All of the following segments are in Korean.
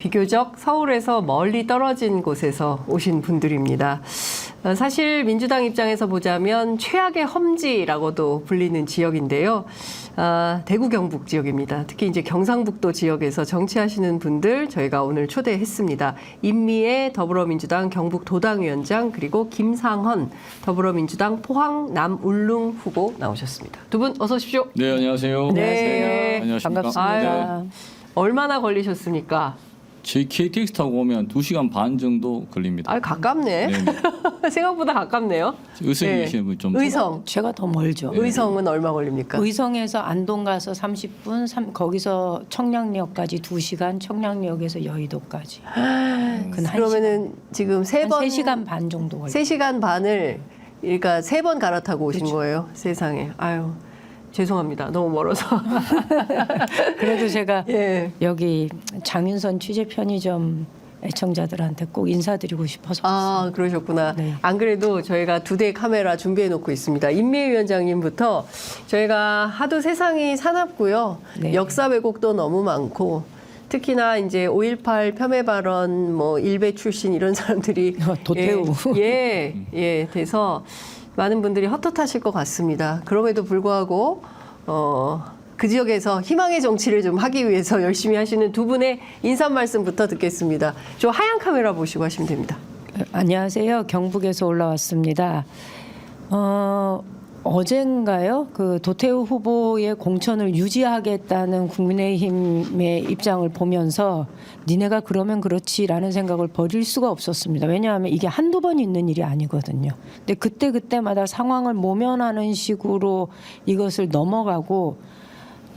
비교적 서울에서 멀리 떨어진 곳에서 오신 분들입니다. 사실 민주당 입장에서 보자면 최악의 험지라고도 불리는 지역인데요. 대구 경북 지역입니다. 특히 이제 경상북도 지역에서 정치하시는 분들 저희가 오늘 초대했습니다. 임미애 더불어민주당 경북 도당위원장 그리고 김상헌 더불어민주당 포항 남울릉 후보 나오셨습니다. 두 분 어서 오십시오. 네, 안녕하세요. 네. 안녕하십니까. 반갑습니다. 네. 얼마나 걸리셨습니까? 저희 KTX 타고 오면 2시간 반 정도 걸립니다. 아, 가깝네. 네. 생각보다 가깝네요. 의성에 네. 계시는 분 좀. 의성. 제가 더 멀죠. 의성은 얼마 걸립니까? 의성에서 안동 가서 30분, 거기서 청량리역까지 2시간, 청량리역에서 여의도까지. 그러면은 지금 세 번 3시간 반 정도 걸려요. 3시간 반을 그러니까 3번 갈아타고 오신 거예요. 세상에. 아유. 죄송합니다. 너무 멀어서. 그래도 제가 예. 여기 장윤선 취재 편의점 애청자들한테 꼭 인사드리고 싶어서 아, 그러셨구나. 네. 안 그래도 저희가 2대 카메라 준비해 놓고 있습니다. 임미애 위원장님부터 저희가 하도 세상이 사납고요. 네. 역사 왜곡도 너무 많고 특히나 이제 5.18 폄훼 발언 뭐 일베 출신 이런 사람들이 도태우. 예, 돼서 많은 분들이 헛헛하실 것 같습니다. 그럼에도 불구하고 그 지역에서 희망의 정치를 좀 하기 위해서 열심히 하시는 두 분의 인사 말씀부터 듣겠습니다. 저 하얀 카메라 보시고 하시면 됩니다. 안녕하세요. 경북에서 올라왔습니다. 어젠가요? 그 도태우 후보의 공천을 유지하겠다는 국민의힘의 입장을 보면서 니네가 그러면 그렇지라는 생각을 버릴 수가 없었습니다. 왜냐하면 이게 한두 번 있는 일이 아니거든요. 근데 그때마다 상황을 모면하는 식으로 이것을 넘어가고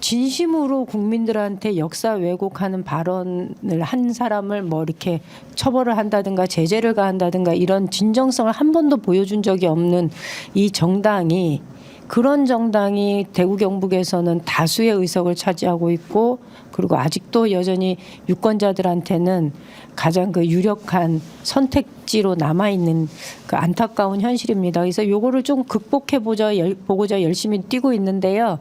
진심으로 국민들한테 역사 왜곡하는 발언을 한 사람을 뭐 이렇게 처벌을 한다든가 제재를 가한다든가 이런 진정성을 한 번도 보여준 적이 없는 이 정당이 그런 정당이 대구 경북에서는 다수의 의석을 차지하고 있고 그리고 아직도 여전히 유권자들한테는 가장 그 유력한 선택지로 남아있는 그 안타까운 현실입니다. 그래서 요거를 좀 보고자 열심히 뛰고 있는데요.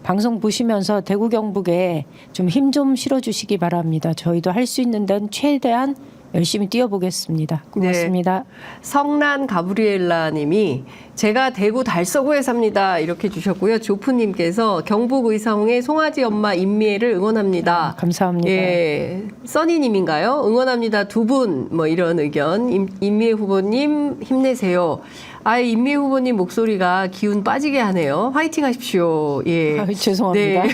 방송 보시면서 대구 경북에 좀 힘 좀 실어주시기 바랍니다. 저희도 할 수 있는 데는 최대한 열심히 뛰어보겠습니다. 고맙습니다. 네. 성난 가브리엘라 님이 제가 대구 달서구에 삽니다. 이렇게 주셨고요. 조프님께서 경북 의성의 송아지 엄마 임미애를 응원합니다. 감사합니다. 예, 써니님인가요? 응원합니다. 두 분 뭐 이런 의견. 임미애 후보님 힘내세요. 임미애 후보님 목소리가 기운 빠지게 하네요. 화이팅 하십시오. 예. 죄송합니다. 네.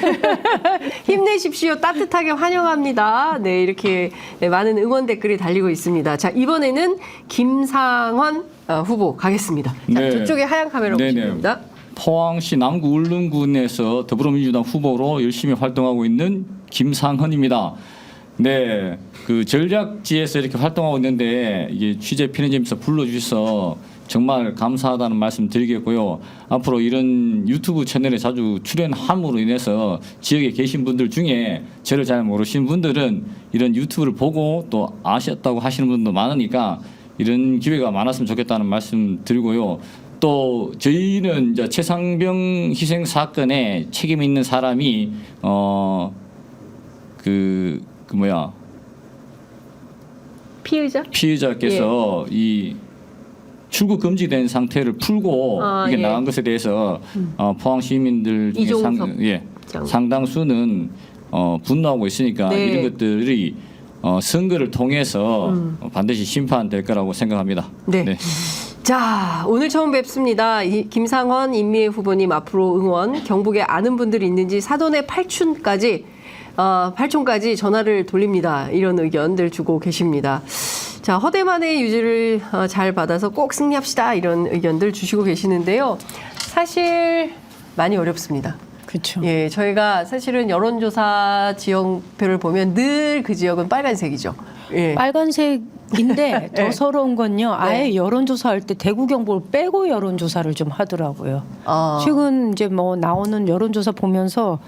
힘내십시오. 따뜻하게 환영합니다. 네, 이렇게 많은 응원 댓글이 달리고 있습니다. 자, 이번에는 김상헌 후보 가겠습니다. 자, 네. 저쪽에 하얀 카메라 네네. 보시면 됩니다. 포항시 남구 울릉군에서 더불어민주당 후보로 열심히 활동하고 있는 김상헌입니다. 네, 그 전략지에서 이렇게 활동하고 있는데 이게 취재 편의점에서 불러주셔서 정말 감사하다는 말씀 드리겠고요. 앞으로 이런 유튜브 채널에 자주 출연함으로 인해서 지역에 계신 분들 중에 저를 잘 모르시는 분들은 이런 유튜브를 보고 또 아셨다고 하시는 분도 많으니까 이런 기회가 많았으면 좋겠다는 말씀 드리고요. 또 저희는 이제 최상병 희생 사건에 책임 있는 사람이 피의자께서 이 출국 금지된 상태를 풀고 이게 나간 것에 대해서 포항 시민들 중에 상당수는 분노하고 있으니까 네. 이런 것들이 선거를 통해서 반드시 심판될 거라고 생각합니다. 네. 네. 자, 오늘 처음 뵙습니다. 김상헌, 임미애 후보님 앞으로 응원, 경북에 아는 분들이 있는지 사돈의 팔촌까지 전화를 돌립니다. 이런 의견들 주고 계십니다. 자, 허대만의 유지를 잘 받아서 꼭 승리합시다. 이런 의견들 주시고 계시는데요. 사실 많이 어렵습니다. 그렇죠. 예, 저희가 사실은 여론조사 지역표를 보면 늘 그 지역은 빨간색이죠. 예. 빨간색인데 더 네. 서러운 건요. 아예 네. 여론조사할 때 대구 경북을 빼고 여론조사를 좀 하더라고요. 아. 최근 이제 뭐 나오는 여론조사 보면서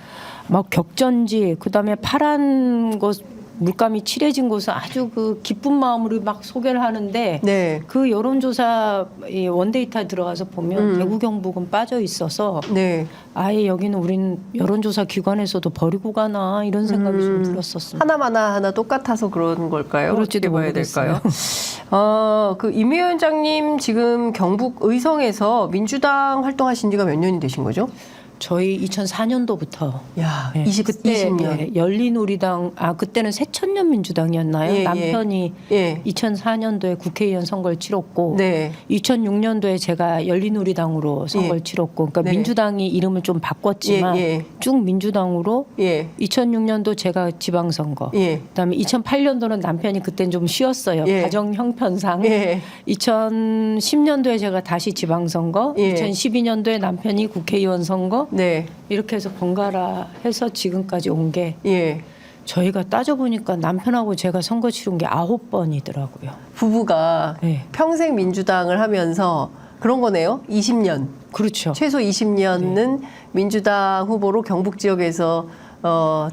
막 격전지 그다음에 파란 것 물감이 칠해진 곳은 아주 그 기쁜 마음으로 막 소개를 하는데 네. 그 여론조사 이 원데이터 들어가서 보면 대구 경북은 빠져 있어서 네. 아예 여기는 우린 여론조사 기관에서도 버리고 가나 이런 생각이 좀 들었었습니다. 하나 똑같아서 그런 걸까요? 그럴지도 어떻게 봐야 모르겠어요. 될까요? 그 임 위원장님 지금 경북 의성에서 민주당 활동하신 지가 몇 년이 되신 거죠? 저희 2004년도부터 야, 네, 20년. 네, 열린우리당 그때는 새천년 민주당이었나요? 예, 예. 남편이 예. 2004년도에 국회의원 선거를 치렀고 네. 2006년도에 제가 열린우리당으로 선거를 예. 치렀고 그러니까 네. 민주당이 이름을 좀 바꿨지만 예, 예. 쭉 민주당으로 예. 2006년도 제가 지방선거 예. 그다음에 2008년도는 남편이 그땐 좀 쉬었어요. 예. 가정 형편상. 예. 2010년도에 제가 다시 지방선거, 예. 2012년도에 남편이 국회의원 선거 네. 이렇게 해서 번갈아 해서 지금까지 온 게 예. 저희가 따져보니까 남편하고 제가 선거 치른 게 9번이더라고요. 부부가 네. 평생 민주당을 하면서 그런 거네요. 20년. 그렇죠. 최소 20년은 민주당 후보로 경북 지역에서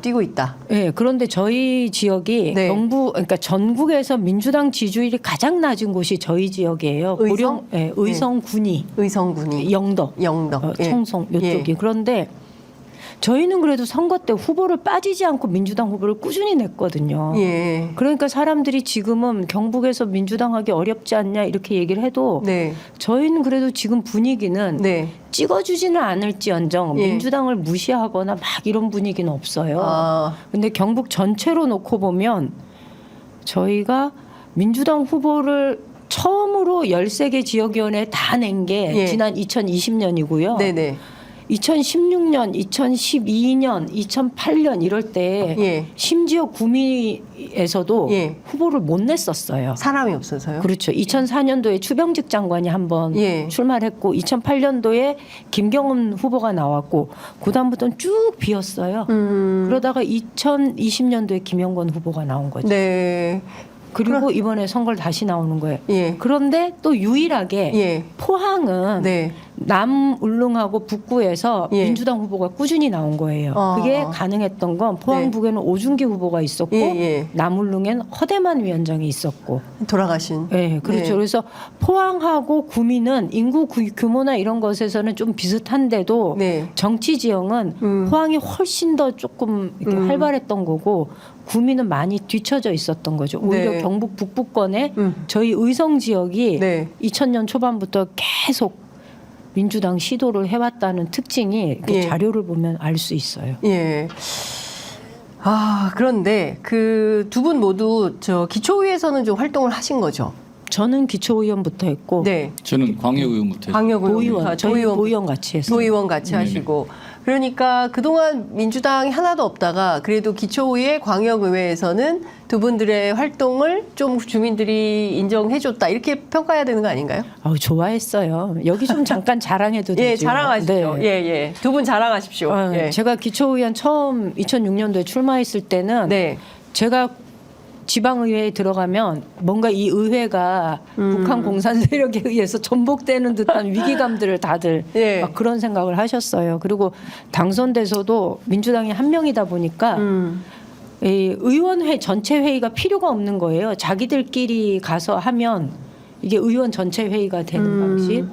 뛰고 있다. 네, 그런데 저희 지역이 네. 그러니까 전국에서 민주당 지지율이 가장 낮은 곳이 저희 지역이에요. 의성? 의성 군이, 의성군이. 영덕, 영덕. 예. 청송 이쪽이. 예. 그런데 저희는 그래도 선거 때 후보를 빠지지 않고 민주당 후보를 꾸준히 냈거든요. 예. 그러니까 사람들이 지금은 경북에서 민주당 하기 어렵지 않냐 이렇게 얘기를 해도 네. 저희는 그래도 지금 분위기는 네. 찍어주지는 않을지언정 예. 민주당을 무시하거나 막 이런 분위기는 없어요. 아, 근데 경북 전체로 놓고 보면 저희가 민주당 후보를 처음으로 13개 지역위원회에 다 낸 게 예. 지난 2020년이고요. 네네. 2016년, 2012년, 2008년 이럴 때 예. 심지어 구미에서도 예. 후보를 못 냈었어요. 사람이 없어서요? 그렇죠. 2004년도에 추병직 장관이 한번 예. 출마를 했고 2008년도에 김경은 후보가 나왔고 그다음부터는 쭉 비었어요. 그러다가 2020년도에 김영건 후보가 나온 거죠. 네. 그리고 이번에 선거를 다시 나오는 거예요. 예. 그런데 또 유일하게 예. 포항은 네. 남울릉하고 북구에서 예. 민주당 후보가 꾸준히 나온 거예요. 아. 그게 가능했던 건 포항 네. 북에는 오준기 후보가 있었고 예, 예. 남울릉엔 허대만 위원장이 있었고. 돌아가신. 네, 그렇죠. 네. 그래서 포항하고 구미는 인구 규모나 이런 것에서는 좀 비슷한데도 네. 정치 지형은 포항이 훨씬 더 조금 이렇게 활발했던 거고 구미는 많이 뒤처져 있었던 거죠. 오히려 네. 경북 북부권에 저희 의성 지역이 네. 2000년 초반부터 계속 민주당 시도를 해왔다는 특징이 이렇게 예. 자료를 보면 알 수 있어요. 예. 그런데 그 두 분 모두 저 기초의회에서는 좀 활동을 하신 거죠? 저는 기초의원부터 했고 네. 저는 광역의원부터 도의원, 저희 도의원, 도의원 같이 했어요. 도의원 같이 네네. 하시고 그러니까 그동안 민주당이 하나도 없다가 그래도 기초의회 광역의회에서는 두 분들의 활동을 좀 주민들이 인정해줬다 이렇게 평가해야 되는 거 아닌가요? 아우, 좋아했어요. 여기 좀 잠깐 자랑해도 되죠. 예, 자랑하시죠. 네. 예, 예. 두 분 자랑하십시오. 예. 제가 기초의원 처음 2006년도에 출마했을 때는 네. 제가 지방의회에 들어가면 뭔가 이 의회가 북한 공산 세력에 의해서 전복되는 듯한 위기감들을 다들 예. 막 그런 생각을 하셨어요. 그리고 당선돼서도 민주당이 한 명이다 보니까 이 의원회 전체 회의가 필요가 없는 거예요. 자기들끼리 가서 하면 이게 의원 전체 회의가 되는 방식.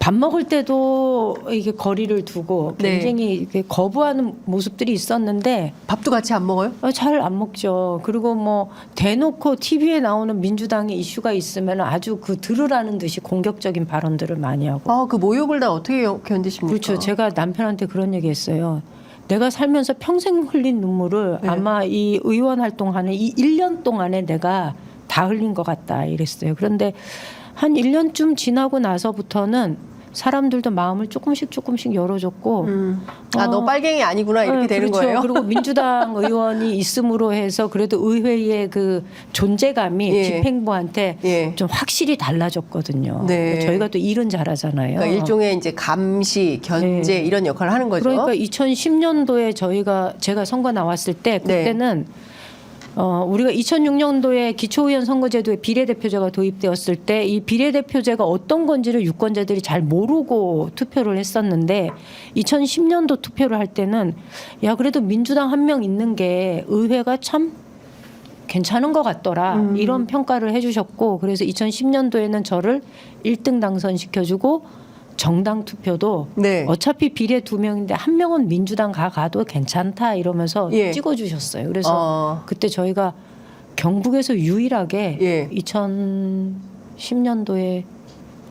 밥 먹을 때도 이게 거리를 두고 네. 굉장히 이렇게 거부하는 모습들이 있었는데 밥도 같이 안 먹어요? 잘 안 먹죠. 그리고 뭐 대놓고 TV에 나오는 민주당의 이슈가 있으면 아주 그 들으라는 듯이 공격적인 발언들을 많이 하고. 그 모욕을 다 어떻게 견디십니까? 그렇죠. 제가 남편한테 그런 얘기했어요. 내가 살면서 평생 흘린 눈물을 네. 아마 이 의원 활동하는 이 1년 동안에 내가 다 흘린 것 같다 이랬어요. 그런데 한 1년쯤 지나고 나서부터는 사람들도 마음을 조금씩 열어줬고 너 빨갱이 아니구나 이렇게 네, 되는 그렇죠. 거예요? 그리고 민주당 의원이 있음으로 해서 그래도 의회의 그 존재감이 예. 집행부한테 예. 좀 확실히 달라졌거든요. 네. 저희가 또 일은 잘하잖아요. 그러니까 일종의 이제 감시, 견제 네. 이런 역할을 하는 거죠. 그러니까 2010년도에 제가 선거 나왔을 때 그때는 우리가 2006년도에 기초의원 선거제도에 비례대표제가 도입되었을 때 이 비례대표제가 어떤 건지를 유권자들이 잘 모르고 투표를 했었는데 2010년도 투표를 할 때는 야 그래도 민주당 한 명 있는 게 의회가 참 괜찮은 것 같더라. 이런 평가를 해주셨고 그래서 2010년도에는 저를 1등 당선시켜주고 정당 투표도 네. 어차피 비례 2명인데 한 명은 민주당 가도 괜찮다 이러면서 예. 찍어주셨어요. 그래서 그때 저희가 경북에서 유일하게 예. 2010년도에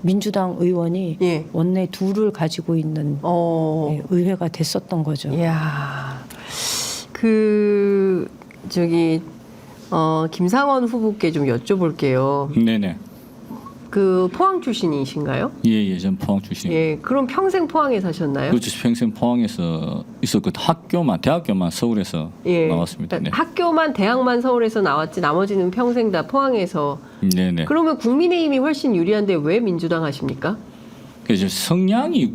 민주당 의원이 예. 원내 2를 가지고 있는 예, 의회가 됐었던 거죠. 이야, 김상원 후보께 좀 여쭤볼게요. 네네. 그 포항 출신이신가요? 예, 전 포항 출신입니다. 예, 그럼 평생 포항에 사셨나요? 그렇죠. 평생 포항에서 있었고 대학교만 서울에서 예. 나왔습니다. 네. 학교만 대학만 서울에서 나왔지 나머지는 평생 다 포항에서. 네네. 그러면 국민의힘이 훨씬 유리한데 왜 민주당 하십니까? 그래서 성향이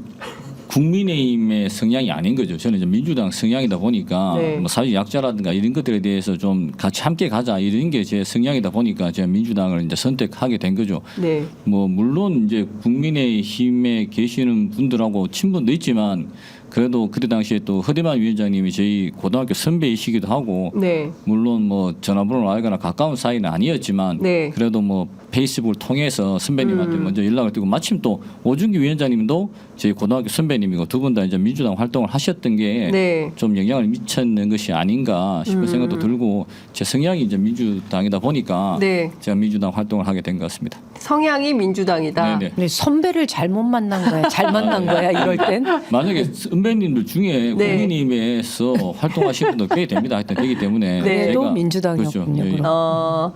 국민의힘의 성향이 아닌 거죠. 저는 이제 민주당 성향이다 보니까 네. 뭐 사회 약자라든가 이런 것들에 대해서 좀 같이 함께 가자 이런 게 제 성향이다 보니까 제가 민주당을 이제 선택하게 된 거죠. 네. 뭐 물론 이제 국민의힘에 계시는 분들하고 친분도 있지만 그래도 그때 당시에 또 허대만 위원장님이 저희 고등학교 선배이시기도 하고 네. 물론 뭐 전화번호를 알거나 가까운 사이는 아니었지만 네. 그래도 뭐 페이스북을 통해서 선배님한테 먼저 연락을 드리고 마침 또 오준기 위원장님도 저희 고등학교 선배님이고 두 분 다 이제 민주당 활동을 하셨던 게 네. 좀 영향을 미쳤는 것이 아닌가 싶은 생각도 들고 제 성향이 이제 민주당이다 보니까 네. 제가 민주당 활동을 하게 된 것 같습니다. 성향이 민주당이다. 네네. 근데 선배를 잘못 만난 거야. 잘 만난 거야. 이럴 땐. 만약에 선배님들 중에 네. 국민의힘에서 활동하시는 분도 꽤 됩니다. 하여튼 되기 때문에 네. 또 제가 민주당이었군요. 그렇죠. 예, 예. 그럼.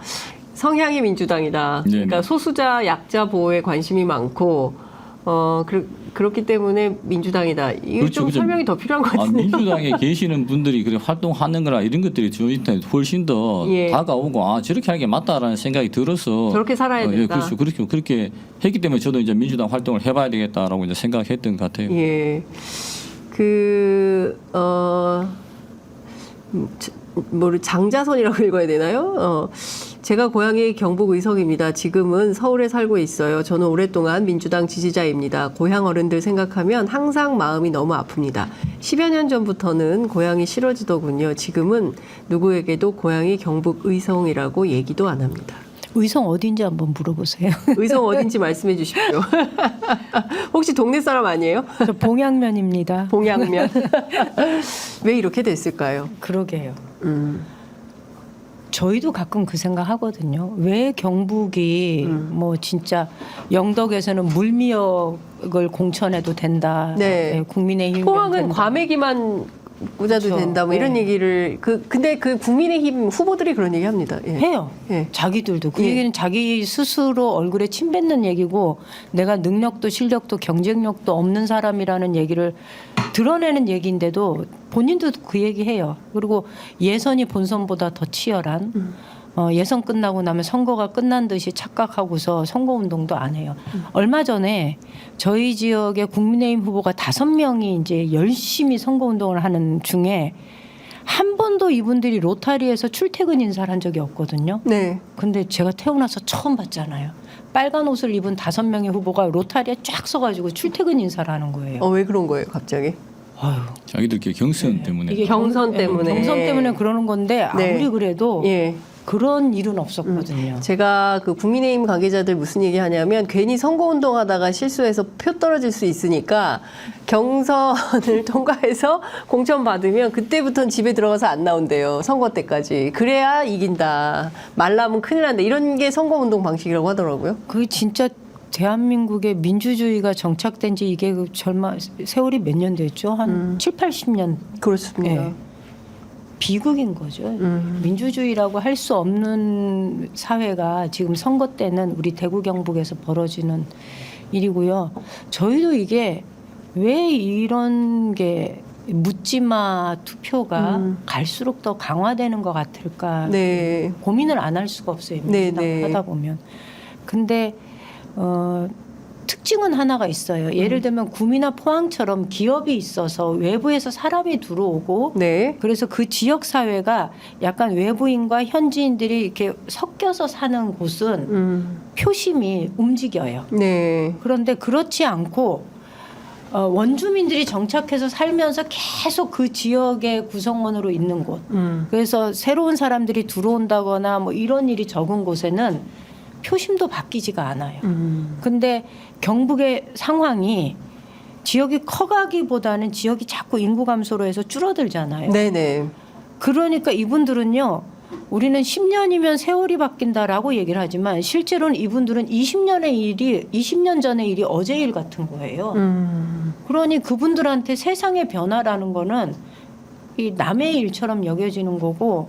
성향이 민주당이다. 네네. 그러니까 소수자 약자 보호에 관심이 많고 그렇기 때문에 민주당이다. 이거 그렇죠, 좀 그렇죠. 설명이 더 필요한 것 아, 같은데요. 민주당에 계시는 분들이 그래 활동하는 거나 이런 것들이 저한테 훨씬 더 예. 다가오고 아 저렇게 하는 게 맞다라는 생각이 들어서 저렇게 살아야 예, 된다. 그렇죠. 그렇게 했기 때문에 저도 이제 민주당 활동을 해봐야 되겠다라고 이제 생각했던 것 같아요. 예. 장자선이라고 읽어야 되나요? 제가 고향이 경북 의성입니다. 지금은 서울에 살고 있어요. 저는 오랫동안 민주당 지지자입니다. 고향 어른들 생각하면 항상 마음이 너무 아픕니다. 10여 년 전부터는 고향이 싫어지더군요. 지금은 누구에게도 고향이 경북 의성이라고 얘기도 안 합니다. 의성 어딘지 한번 물어보세요. 의성 어딘지 말씀해 주십시오. 혹시 동네 사람 아니에요? 저 봉양면입니다. 봉양면. 왜 이렇게 됐을까요? 그러게요. 저희도 가끔 그 생각 하거든요. 왜 경북이 뭐 진짜 영덕에서는 물미역을 공천해도 된다. 네. 국민의힘 포항은 과메기만 꽂아도 그렇죠. 된다. 뭐 이런 네. 얘기를 근데 그 국민의힘 후보들이 그런 얘기 합니다. 예. 해요. 예. 자기들도 그 예. 얘기는 자기 스스로 얼굴에 침 뱉는 얘기고 내가 능력도 실력도 경쟁력도 없는 사람이라는 얘기를 드러내는 얘기인데도 본인도 그 얘기해요. 그리고 예선이 본선보다 더 치열한 예선 끝나고 나면 선거가 끝난 듯이 착각하고서 선거운동도 안 해요. 얼마 전에 저희 지역의 국민의힘 후보가 5명이 이제 열심히 선거운동을 하는 중에 한 번도 이분들이 로타리에서 출퇴근 인사를 한 적이 없거든요. 네. 근데 제가 태어나서 처음 봤잖아요. 빨간 옷을 입은 5명의 후보가 로타리에 쫙 서가지고 출퇴근 인사를 하는 거예요. 왜 그런 거예요, 갑자기? 아유, 자기들끼리 경선 때문에 이게 경선 때문에. 경선 때문에 그러는 건데 네. 아무리 그래도 예. 그런 일은 없었거든요. 제가 그 국민의힘 관계자들 무슨 얘기 하냐면 괜히 선거운동 하다가 실수해서 표 떨어질 수 있으니까 경선을 통과해서 공천 받으면 그때부터는 집에 들어가서 안 나온대요. 선거 때까지. 그래야 이긴다. 말라면 큰일 난다. 이런 게 선거운동 방식이라고 하더라고요. 그게 진짜 대한민국의 민주주의가 정착된 지 이게 그 세월이 몇 년 됐죠? 한 7, 80년. 그렇습니다. 예. 비극인 거죠. 민주주의라고 할 수 없는 사회가 지금 선거 때는 우리 대구 경북에서 벌어지는 일이고요. 저희도 이게 왜 이런 게 묻지마 투표가 갈수록 더 강화되는 것 같을까 네. 고민을 안 할 수가 없어요. 네, 민주당 네. 하다 보면. 근데 특징은 하나가 있어요. 예를 들면 구미나 포항처럼 기업이 있어서 외부에서 사람이 들어오고 네. 그래서 그 지역 사회가 약간 외부인과 현지인들이 이렇게 섞여서 사는 곳은 표심이 움직여요. 네. 그런데 그렇지 않고 원주민들이 정착해서 살면서 계속 그 지역의 구성원으로 있는 곳. 그래서 새로운 사람들이 들어온다거나 뭐 이런 일이 적은 곳에는 표심도 바뀌지가 않아요. 근데 경북의 상황이 지역이 커가기보다는 지역이 자꾸 인구 감소로 해서 줄어들잖아요. 네네. 그러니까 이분들은요. 우리는 10년이면 세월이 바뀐다라고 얘기를 하지만 실제로는 이분들은 20년 전의 일이 어제 일 같은 거예요. 그러니 그분들한테 세상의 변화라는 거는 이 남의 일처럼 여겨지는 거고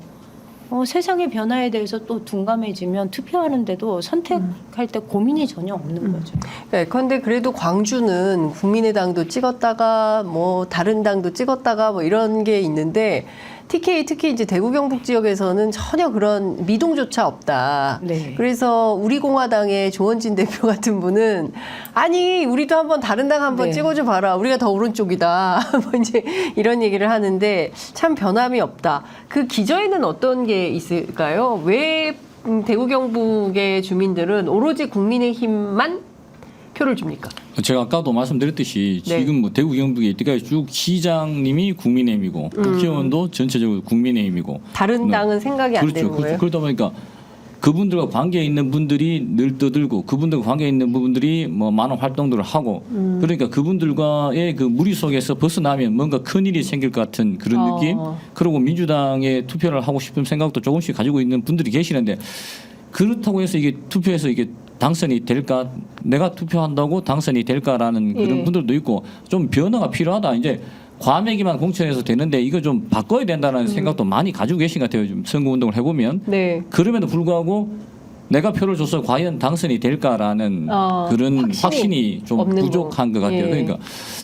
세상의 변화에 대해서 또 둔감해지면 투표하는데도 선택할 때 고민이 전혀 없는 거죠. 네, 그런데 그래도 광주는 국민의당도 찍었다가 뭐 다른 당도 찍었다가 뭐 이런 게 있는데 TK 특히 이제 대구 경북 지역에서는 전혀 그런 미동조차 없다. 네. 그래서 우리공화당의 조원진 대표 같은 분은 아니 우리도 한번 다른 당 한번 네. 찍어줘 봐라. 우리가 더 오른쪽이다. 뭐 이제 이런 얘기를 하는데 참 변함이 없다. 그 기저에는 어떤 게 있을까요? 왜 대구 경북의 주민들은 오로지 국민의힘만 표를 줍니까? 제가 아까도 말씀드렸듯이 네. 지금 뭐 대구 경북에 이때까지 쭉 시장님이 국민의힘이고 국회의원도 전체적으로 국민의힘이고 다른 당은 생각이 안 되는 거예요? 그러다 보니까 그분들과 관계에 있는 분들이 늘 떠들고 그분들과 관계에 있는 분들이 뭐 많은 활동들을 하고 그러니까 그분들과의 그 무리 속에서 벗어나면 뭔가 큰일이 생길 것 같은 그런 느낌. 그리고 민주당에 투표를 하고 싶은 생각도 조금씩 가지고 있는 분들이 계시는데 그렇다고 해서 이게 투표해서 이게 당선이 될까? 내가 투표한다고 당선이 될까라는 그런 분들도 있고 좀 변화가 필요하다. 이제 과메기만 공천해서 되는데 이거 좀 바꿔야 된다는 생각도 많이 가지고 계신 것 같아요. 좀 선거운동을 해보면. 네. 그럼에도 불구하고 내가 표를 줘서 과연 당선이 될까라는 그런 확신이 좀 없는 부족한 것 같아요. 예. 그러니까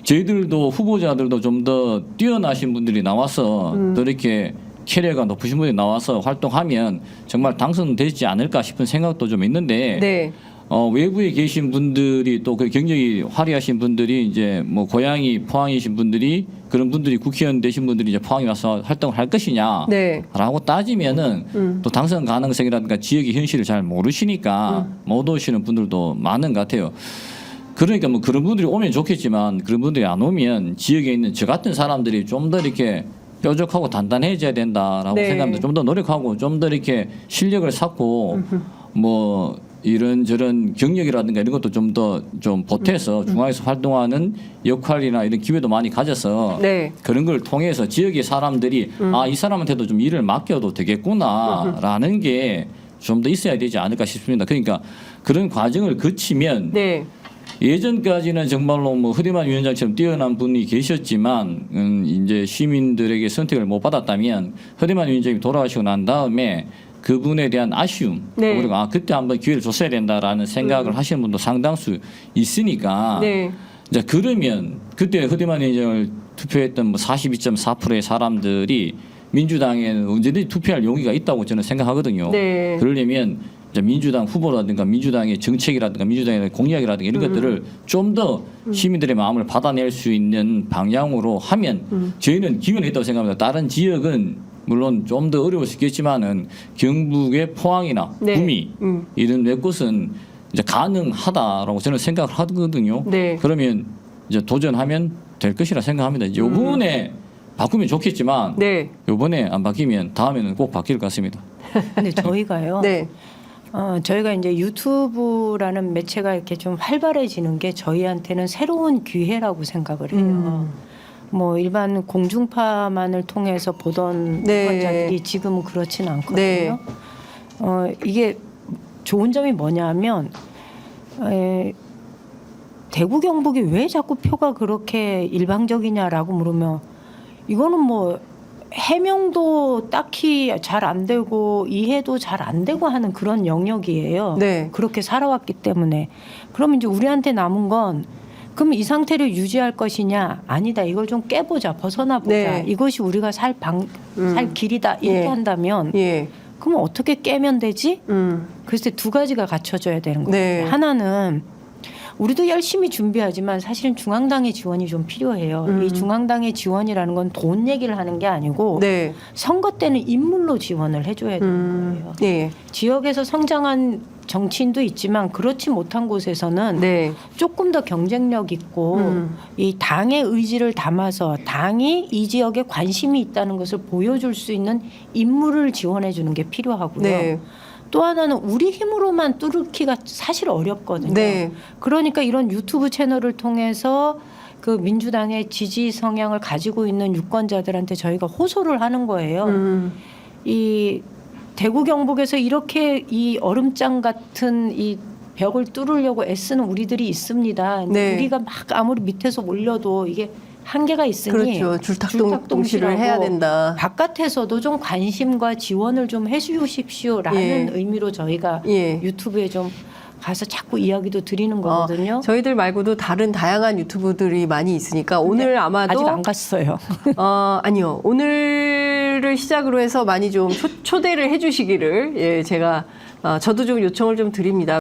저희들도 후보자들도 좀 더 뛰어나신 분들이 나와서 또 이렇게 캐리어가 높으신 분이 나와서 활동하면 정말 당선되지 않을까 싶은 생각도 좀 있는데 네. 외부에 계신 분들이 또 그 경력이 화려하신 분들이 이제 뭐 고향이 포항이신 분들이 그런 분들이 국회의원 되신 분들이 이제 포항에 와서 활동을 할 것이냐라고 네. 따지면은 또 당선 가능성이라든가 지역의 현실을 잘 모르시니까 못 오시는 분들도 많은 것 같아요. 그러니까 뭐 그런 분들이 오면 좋겠지만 그런 분들이 안 오면 지역에 있는 저 같은 사람들이 좀 더 이렇게 뾰족하고 단단해져야 된다라고 네. 생각합니다. 좀 더 노력하고 좀 더 이렇게 실력을 쌓고 뭐 이런저런 경력이라든가 이런 것도 좀 더 좀 보태서 중앙에서 활동하는 역할이나 이런 기회도 많이 가져서 네. 그런 걸 통해서 지역의 사람들이 아, 이 사람한테도 좀 일을 맡겨도 되겠구나라는 게 좀 더 있어야 되지 않을까 싶습니다. 그러니까 그런 과정을 거치면 네. 예전까지는 정말로 뭐 허대만 위원장처럼 뛰어난 분이 계셨지만 이제 시민들에게 선택을 못 받았다면 허대만 위원장이 돌아가시고 난 다음에 그분에 대한 아쉬움 네. 그리고 아 그때 한번 기회를 줬어야 된다라는 생각을 하시는 분도 상당수 있으니까 네. 이제 그러면 그때 허대만 위원장을 투표했던 뭐 42.4%의 사람들이 민주당에는 언제든지 투표할 용의가 있다고 저는 생각하거든요. 네. 그러려면 이제 민주당 후보라든가 민주당의 정책이라든가 민주당의 공약이라든가 이런 것들을 좀 더 시민들의 마음을 받아낼 수 있는 방향으로 하면 저희는 기회는 있다고 생각합니다. 다른 지역은 물론 좀 더 어려울 수 있겠지만은 경북의 포항이나 네. 구미 이런 몇 곳은 이제 가능하다라고 저는 생각을 하거든요. 네. 그러면 이제 도전하면 될 것이라 생각합니다. 이제 요번에 바꾸면 좋겠지만 네. 요번에 안 바뀌면 다음에는 꼭 바뀔 것 같습니다. 근데 저희가요. 네. 저희가 이제 유튜브라는 매체가 이렇게 좀 활발해지는 게 저희한테는 새로운 기회라고 생각을 해요. 뭐 일반 공중파만을 통해서 보던 네. 유권자들이 지금은 그렇지는 않거든요. 네. 이게 좋은 점이 뭐냐면 대구 경북이 왜 자꾸 표가 그렇게 일방적이냐라고 물으면 이거는 뭐 해명도 딱히 잘 안 되고 이해도 잘 안 되고 하는 그런 영역이에요. 네. 그렇게 살아왔기 때문에. 그럼 이제 우리한테 남은 건 그럼 이 상태를 유지할 것이냐? 아니다. 이걸 좀 깨보자. 벗어나 보자. 네. 이것이 우리가 살 길이다. 이렇게 예. 한다면 예. 그럼 어떻게 깨면 되지? 글쎄 두 가지가 갖춰져야 되는 거예요. 네. 하나는 우리도 열심히 준비하지만 사실은 중앙당의 지원이 좀 필요해요. 이 중앙당의 지원이라는 건 돈 얘기를 하는 게 아니고 네. 선거 때는 인물로 지원을 해줘야 되는 거예요. 예. 지역에서 성장한 정치인도 있지만 그렇지 못한 곳에서는 네. 조금 더 경쟁력 있고 이 당의 의지를 담아서 당이 이 지역에 관심이 있다는 것을 보여줄 수 있는 인물을 지원해 주는 게 필요하고요. 네. 또 하나는 우리 힘으로만 뚫기가 사실 어렵거든요. 네. 그러니까 이런 유튜브 채널을 통해서 그 민주당의 지지 성향을 가지고 있는 유권자들한테 저희가 호소를 하는 거예요. 이 대구 경북에서 이렇게 이 얼음장 같은 이 벽을 뚫으려고 애쓰는 우리들이 있습니다. 네. 우리가 막 아무리 밑에서 올려도 이게 한계가 있으니 그렇죠. 줄탁동시를 해야 된다. 바깥에서도 좀 관심과 지원을 좀 해주십시오라는 예. 의미로 저희가 예. 유튜브에 좀 가서 자꾸 이야기도 드리는 거거든요. 저희들 말고도 다른 다양한 유튜브들이 많이 있으니까 오늘 아마도 아직 안 갔어요. 아니요. 오늘을 시작으로 해서 많이 좀 초대를 해주시기를 제가 저도 좀 요청을 좀 드립니다.